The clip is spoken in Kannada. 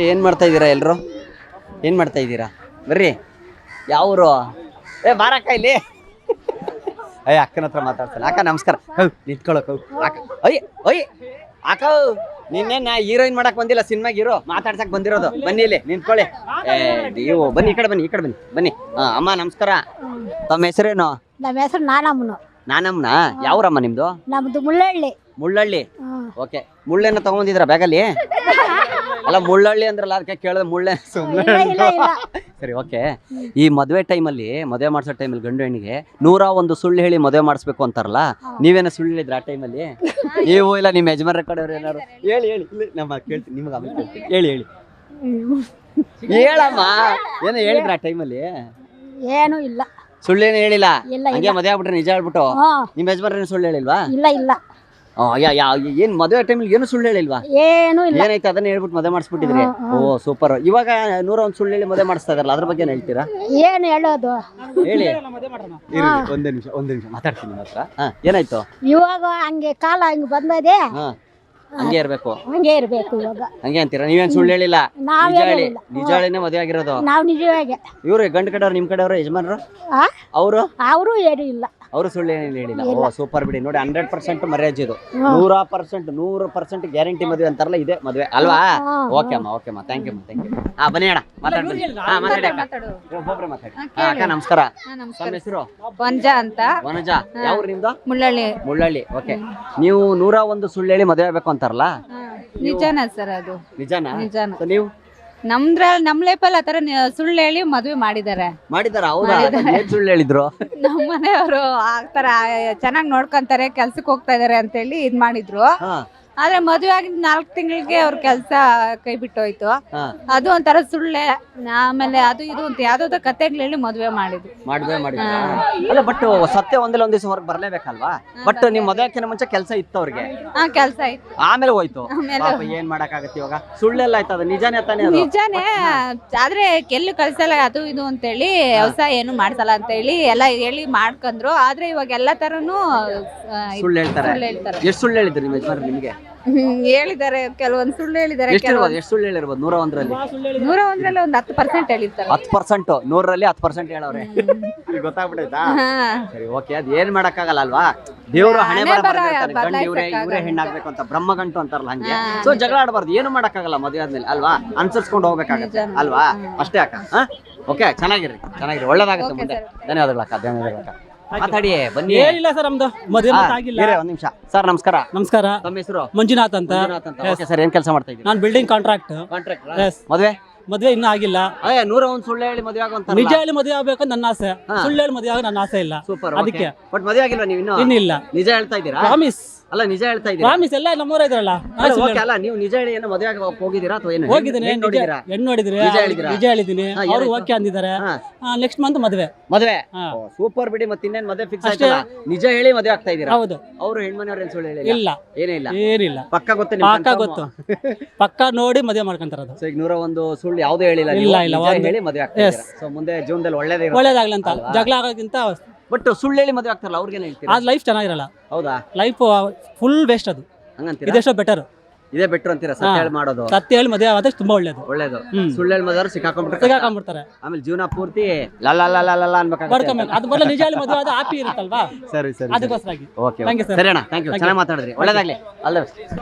ಏನ್ ಮಾಡ್ತಾ ಇದ್ದೀರಾ ಎಲ್ರು? ಏನ್ ಮಾಡ್ತಾ ಇದ್ದೀರಾ? ಬರ್ರಿ. ಯಾವ್ರು? ಬಾರಕ್ಕ ಇಲ್ಲಿ. ಅಕ್ಕನ ಹತ್ರ ಮಾತಾಡ್ತಾನೆ. ಅಕ್ಕ ನಮಸ್ಕಾರ. ನಿಂತ್ಕೊಳಕ್ ಅಕ್ಕ. ಅಕ್ಕ ನಿನ್ನೇನ ಹೀರೋಯಿನ್ ಮಾಡಕ್ ಬಂದಿಲ್ಲ, ಸಿನಿಮಾಗೆ ಹೀರೋ ಮಾತಾಡ್ಸಕ್ ಬಂದಿರೋದು. ಬನ್ನಿ ಇಲ್ಲಿ ನಿಂತ್ಕೊಳ್ಳಿ. ನೀವು ಬನ್ನಿ, ಈ ಕಡೆ ಬನ್ನಿ, ಈ ಕಡೆ ಬನ್ನಿ. ಬನ್ನಿ. ಅಮ್ಮ ನಮಸ್ಕಾರ. ತಮ್ಮ ಹೆಸರೇನು? ನಮ್ಮ ಹೆಸರು ನಾನಮ್ಮನು. ನಾನಮ್ಮನ? ಯಾವ್ರಮ್ಮ ನಿಮ್ದು? ನಮ್ದು ಮುಳ್ಳಹಳ್ಳಿ. ಮುಳ್ಳಹಳ್ಳಿ. ಓಕೆ. ಮುಳ್ಳೆನ ತಗೊಂಡಿದ್ರ ಬ್ಯಾಗಲ್ಲಿ? ಅಲ್ಲ ಮುಳ್ಳಹಳ್ಳಿ ಅಂದ್ರಲ್ಲ, ಅದಕ್ಕೆ ಕೇಳಿದ್ರೆ ಮುಳ್ಳೆ ಸುಮ್ಮನೆ. ಸರಿ, ಓಕೆ. ಈ ಮದುವೆ ಟೈಮಲ್ಲಿ, ಮದುವೆ ಮಾಡಿಸೋ ಟೈಮಲ್ಲಿ ಗಂಡು ಹೆಣ್ಣಿಗೆ 101 ಸುಳ್ಳು ಹೇಳಿ ಮದುವೆ ಮಾಡಿಸ್ಬೇಕು ಅಂತಾರಲ್ಲ, ನೀವೇನ ಸುಳ್ಳು ಹೇಳಿದ್ರ ಆ ಟೈಮಲ್ಲಿ? ನೀವು ಇಲ್ಲ ನಿಮ್ಮ ಯಜಮಾನ್ರ ಕಡೆಯವ್ರು ಏನಾರು ಹೇಳಿ ಹೇಳಿ. ನಮ್ಮ ಕೇಳ್ತೀನಿ, ನಿಮ್ಗೆ ಆಮೇಲೆ ಕೇಳ್ತೀನಿ. ಹೇಳಿ ಹೇಳಿ ಹೇಳಮ್ಮ. ಏನೋ ಹೇಳಿದ್ರ ಆ ಟೈಮಲ್ಲಿ? ಏನು ಇಲ್ಲ, ಸುಳ್ಳೇನು ಹೇಳಿಲ್ಲ. ಹಂಗೆ ಮದುವೆ ಆಗ್ಬಿಟ್ರೆ ನಿಜ ಹೇಳ್ಬಿಟ್ಟು ನಿಮ್ಮ ಯಜಮಾನ್ರೇನು ಸುಳ್ಳು ಹೇಳಿಲ್ವಾ? ಇಲ್ಲ ಇಲ್ಲ. ಏನ್ ಮದುವೆ ಟೈಮಲ್ಲಿ ಏನು ಸುಳ್ಳು ಹೇಳಿಲ್ವಾ? ಏನು ಇಲ್ಲ. ಏನಾಯ್ತು ಅದನ್ನ ಹೇಳ್ಬಿಟ್ಟು ಮದುವೆ ಮಾಡಿಸ್ಬಿಟ್ಟಿದ್ರಿ? ಓ ಸೂಪರ್. ಇವಾಗ 101 ಸುಳ್ಳು ಹೇಳಿ ಮದುವೆ ಮಾಡಿಸ್ತಾ ಇದಾರಲ್ಲ, ಅದ್ರ ಬಗ್ಗೆ ಏನ್ ಹೇಳ್ತೀರಾ? ಏನು ಹೇಳೋದು ಹೇಳಿ. ಒಂದೇ ನಿಮಿಷ ಮಾತಾಡ್ತೀನಿ ನಿಮ್ಮ ಹತ್ರ. ಏನಾಯ್ತು? ಇವಾಗ ಹಂಗೆ ಕಾಲ ಹಂಗೆ ಬಂದದೆ, ಹಂಗೆ ಇರ್ಬೇಕು. ಹಂಗೆ ಇರ್ಬೇಕು ಇವಾಗ. ಹಂಗೆ ಅಂತೀರಾ? ನೀವೇನ್ ಸುಳ್ಳು ಹೇಳಿಲ್ಲ, ನಿಜ ಹೇಳಿ. ಹೇಳಿಲ್ಲ. ನಿಜ ಹೇಳಿನೇ ಮದುವೆ ಆಗಿರೋದು. ನಾವು ನಿಜವಾಗಿ. ಇವ್ರು ಗಂಡು ಕಡೆಯವ್ರು, ನಿಮ್ ಕಡೆಯವ್ರು ಯಜಮಾನ್ರು ಅವರು? ಅವರು ಏನು ಇಲ್ಲ. ಅವರು ಸುಳ್ಳು ಏನಿಲ್ಲ ಹೇಳಿಲ್ಲ. ಓ ಸೂಪರ್ ಬಿಡಿ. ನೋಡಿ 100% ಮರ್ಯಾಜ್ ಇದು. 100% ಗ್ಯಾರಂಟಿ ಮದುವೆ ಅಂತಾರಲ್ಲ, ಇದೆ ಮದುವೆ ಅಲ್ವಾ? ಓಕೆ ಅಮ್ಮ, ಓಕೆ ಅಮ್ಮ, ಥ್ಯಾಂಕ್ ಯು. ಬನ್ನಿ ಅಣ್ಣ ಮಾತಾಡ್ತೀನಿ. ಮಾತಾಡಿ ಅಕ್ಕ. ಒಬ್ಬೊಬ್ರೆ ಮಾತಾಡಿ. ಅಕ್ಕ ನಮಸ್ಕಾರ. ನಮ್ಮ ಹೆಸರು? ವನಜಾ ಅಂತ. ವನಜಾ. ಯಾವ ನಿಮ್ದು? ಮುಳ್ಳಹಳ್ಳಿ. ಮುಳ್ಳಹಳ್ಳಿ. ಓಕೆ. ನೀವು 101 ಸುಳ್ಳು ಹೇಳಿ ಮದುವೆ ಆಗ್ಬೇಕು ಅಂತಾರಲ್ಲ, ನಿಜಾನ ಸರ್ ಅದು? ನಿಜಾನ? ನಿಜಾನ. ನೀವು ನಮ್ ಲೈಫಲ್ಲಿ ಆತರ ಸುಳ್ಳು ಹೇಳಿ ಮದ್ವೆ ಮಾಡಿದಾರೆ. ಮಾಡಿದಾರ? ಹೌದಾ? ಏನ್ ಸುಳ್ಳು ಹೇಳಿದ್ರು? ನಮ್ಮ ಮನೆಯವರು ಆತರ ಚೆನ್ನಾಗ್ ನೋಡ್ಕೊಂತಾರೆ, ಕೆಲ್ಸಕ್ಕೆ ಹೋಗ್ತಾ ಇದಾರೆ ಅಂತ ಹೇಳಿ ಇದ್ ಮಾಡಿದ್ರು. ಆದ್ರೆ ಮದ್ವೆ ಆಗಿದ್ 4 ತಿಂಗಳಿಗೆ ಅವ್ರ ಕೆಲ್ಸ ಕೈ ಬಿಟ್ಟೋಯ್ತು. ಅದು ಒಂಥರ ಸುಳ್ಳೆ. ಆಮೇಲೆ ಅದು ಇದು ಅಂತ ಯಾವ್ದೋ ಕತೆಗಳು ಹೇಳಿ ಮದ್ವೆ ಮಾಡಿದ್ರು. ಅಲ್ಲ, ಬಟ್ ಸತ್ಯ ಒಂದಿಲ್ಲ ಒಂದ್ ದಿವಸ ಹೊರಗೆ ಬರ್ಲೇಬೇಕಲ್ವಾ? ಬಟ್ ನಿಮ್ ಮದುವೆಕಿನ ಮುಂಚೆ ಕೆಲಸ ಇತ್ತು ಅವ್ರಿಗೆ. ಕೆಲ್ಸ ಇತ್ತು, ಆಮೇಲೆ ಹೋಯ್ತು. ಏನ್ ಮಾಡಕ್ ಆಗತ್ತೆ ಇವಾಗ? ಸುಳ್ಳೆಲ್ಲ ಆಯ್ತದ. ನಿಜಾನೇ ತಾನೇ? ನಿಜಾನೇ. ಆದ್ರೆ ಕೆಲ್ಲು ಕಳ್ಸಲ್ಲ, ಅದು ಇದು ಅಂತೇಳಿ ವ್ಯವಸಾಯ ಏನು ಮಾಡ್ಸಲ್ಲ ಅಂತ ಹೇಳಿ ಎಲ್ಲ ಹೇಳಿ ಮಾಡ್ಕೊಂಡ್ರು. ಆದ್ರೆ ಇವಾಗ ಎಲ್ಲಾ ತರನು ಸುಳ್ಳು ಹೇಳ್ತಾರೆ. ಎಷ್ಟು ಸುಳ್ಳು ಹೇಳಿದ್ರು ನಿಮ್ಮ ಯಜಮಾನ್ರು ನಿಮ್ಗೆ? ಹೇಳಿದ್ದಾರೆ, ಕೆಲವೊಂದು ಸುಳ್ಳು ಹೇಳಿದ್ದಾರೆ. ಎಷ್ಟು ಸುಳ್ಳು ಹೇಳಿರ್ಬೋದು 101ರಲ್ಲಿ? 101ರಲ್ಲಿ ಒಂದು 10% ಹೇಳಿರ್ತಾರೆ. 10%? 100ರಲ್ಲಿ 10% ಹೇಳವ್ರೆ. ಗೊತ್ತಾಗ್ಬಿಟ್ಟೈತಾ? ಸರಿ, ಓಕೆ. ಅದ್ ಏನ್ ಮಾಡಕ್ಕಾಗಲ್ಲ ಅಲ್ವಾ? ದೇವ್ರು ಹಣೆ ಬರ ಗಂಡು ಇವರೇ ಹೆಣ್ಣಾಗ್ಬೇಕು ಅಂತ, ಬ್ರಹ್ಮಗಂಟು ಅಂತಾರಲ್ಲ ಹಂಗೆ. ಸೊ ಜಗಳ ಆಡಬಾರ್ದು, ಏನು ಮಾಡಕ್ಕಾಗಲ್ಲ ಮದುವೆ ಆದ್ಮೇಲೆ ಅಲ್ವಾ? ಅನ್ಸರ್ಸ್ಕೊಂಡು ಹೋಗ್ಬೇಕಾಗತ್ತೆ ಅಲ್ವಾ? ಅಷ್ಟೇ ಅಕ್ಕ. ಓಕೆ, ಚೆನ್ನಾಗಿರಿ. ಒಳ್ಳೇದಾಗುತ್ತೆ ಮುಂದೆ. ಧನ್ಯವಾದಗಳಕ್ಕ. ಮಾತಾಡಿ ಬನ್ನಿ. ಏನಿಲ್ಲ ಸರ್, ನಮ್ದು ಮದುವೆ ಆಗಿಲ್ಲ. ಒಂದ್ ನಿಮಿಷ ಸರ್. ನಮಸ್ಕಾರ. ನಮಸ್ಕಾರ. ತಮ್ಮ ಹೆಸರು? ಮಂಜುನಾಥ್ ಅಂತ. ಓಕೆ ಸರ್, ಏನ್ ಕೆಲಸ ಮಾಡ್ತಾ ಇದ್ದೀರಿ? ನಾನು ಬಿಲ್ಡಿಂಗ್ ಕಾಂಟ್ರಾಕ್ಟ್. ಮದುವೆ ಇನ್ನೂ ಆಗಿಲ್ಲ. 101 ಸುಳ್ಳು ಹೇಳಿ ಮದುವೆ ಆಗುವಂತ? ನಿಜ ಹೇಳಿ ಮದುವೆ ಆಗ್ಬೇಕು ನನ್ನ ಆಸೆ, ಸುಳ್ಳು ಹೇಳಿ ಮದುವೆ ಆಗ ನನ್ನ ಆಸೆ ಇಲ್ಲ. ಸೂಪರ್. ಅದಕ್ಕೆ. ಬಟ್ ಮದುವೆ ಆಗಿಲ್ವಾ ನೀವು ಇನ್ನೂ? ಇನ್ನಿಲ್ಲ. ನಿಜ ಹೇಳ್ತಾ ಇದ್ದೀರಾ? ಪ್ರಾಮಿಸ್. ಅಲ್ಲ, ನಿಜ ಹೇಳ್ತಾ ಇದ್ದೀರಾ? ಪ್ರಾಮಿಸ್. ಎಲ್ಲ ನಮ್ಮೂರ ಇದ್ರಲ್ಲ. ಅಲ್ಲ, ನೀವು ನಿಜ ಹೇಳಿ ಏನೋ ಮದುವೆ ಹೋಗಿದ್ದೀರಾ ಅಥವಾ ಏನು? ಹೋಗಿದ್ದೀನಿ. ಹೆಣ್ಣು ನೋಡಿದ್ರಿ? ನಿಜ ಹೇಳಿದೀನಿ. ಅವರು ಓಕೆ ಅಂದಿದ್ದಾರೆ. ನೆಕ್ಸ್ಟ್ ಮಂತ್ ಮದುವೆ. ಸೂಪರ್ ಬಿಡಿ. ಮತ್ತೆ ಇನ್ನೇನ್ ಮದುವೆ ಫಿಕ್ಸ್ ಆಯ್ತಲ್ಲ? ನಿಜ ಹೇಳಿ ಮದುವೆ ಆಗ್ತಾ ಇದ್ದೀರಾ? ಹೌದು. ಅವರು ಹೆಣ್ಮನೆಯವ್ರು ಏನ್ ಸುಳ್ಳು ಹೇಳಿಲ್ಲ? ಇಲ್ಲ, ಏನಿಲ್ಲ. ಪಕ್ಕ ಗೊತ್ತು? ಗೊತ್ತು. ಪಕ್ಕ ನೋಡಿ ಮದುವೆ ಮಾಡ್ಕೊಂತಾರದು. ಸೊ ಈಗ 101 ಸುಳ್ಳು ಯಾವ್ದು ಹೇಳಿಲ್ಲ? ಇಲ್ಲ, ಹೇಳಿ ಮದುವೆ ಆಗ್ತಾ ಇದ್ದೀರಾ. ಸೊ ಮುಂದೆ ಜೀವನದಲ್ಲಿ ಒಳ್ಳೇದಾಗ್ಲಿ ಅಂತ. ಜಗಳ ಆಗೋಕ್ಕಿಂತ. ಬಟ್ ಸುಳ್ಳು ಹೇಳಿ ಮದುವೆ ಆಗ್ತಾರಲ್ಲ, ಅವ್ರಿಗೇನು ಹೇಳ್ತೀರಾ? ಆ ಲೈಫ್ ಚೆನ್ನಾಗಿರಲ್ಲ. ಹೌದಾ? ಲೈಫ್ ಫುಲ್ ವೇಸ್ಟ್ ಅದು. ಹಂಗಂತೀರಾ? ಇದೆಷ್ಟೋ ಬೆಟರ್. ಇದೇ ಬೆಟರ್ ಅಂತೀರಾ? ಸತ್ಯ ಹೇಳಿ ಮಾಡೋದು. ಸತ್ಯ ಹೇಳಿ ಮದುವೆ ಆದ್ರೆ ತುಂಬಾ ಒಳ್ಳೇದು. ಸುಳ್ಳು ಹೇಳಿ ಮದುವೆ ಸಿಕ್ಕಾಕೊಂಡ್ಬಿಡ್ತಾರೆ. ಆಮೇಲೆ ಜೀವನ ಪೂರ್ತಿ ಲಲ್ಲ ಅನ್ಬೇಕಾಗುತ್ತೆ. ಅದು ಮೊದಲು ನಿಜ ಹೇಳಿ ಮದುವೆ ಆದ್ರೆ ಹ್ಯಾಪಿ ಇರುತ್ತಲ್ವಾ? ಸರಿ. ಅದಕ್ಕೋಸ್ಕರ. ಓಕೆ, ಸರಿ ಅಣ್ಣ, ಥ್ಯಾಂಕ್ ಯು. ಚೆನ್ನಾಗಿ ಮಾತಾಡಿದ್ರಿ. ಒಳ್ಳೇದಾಗ್ಲಿ. ಅಲ್ಲ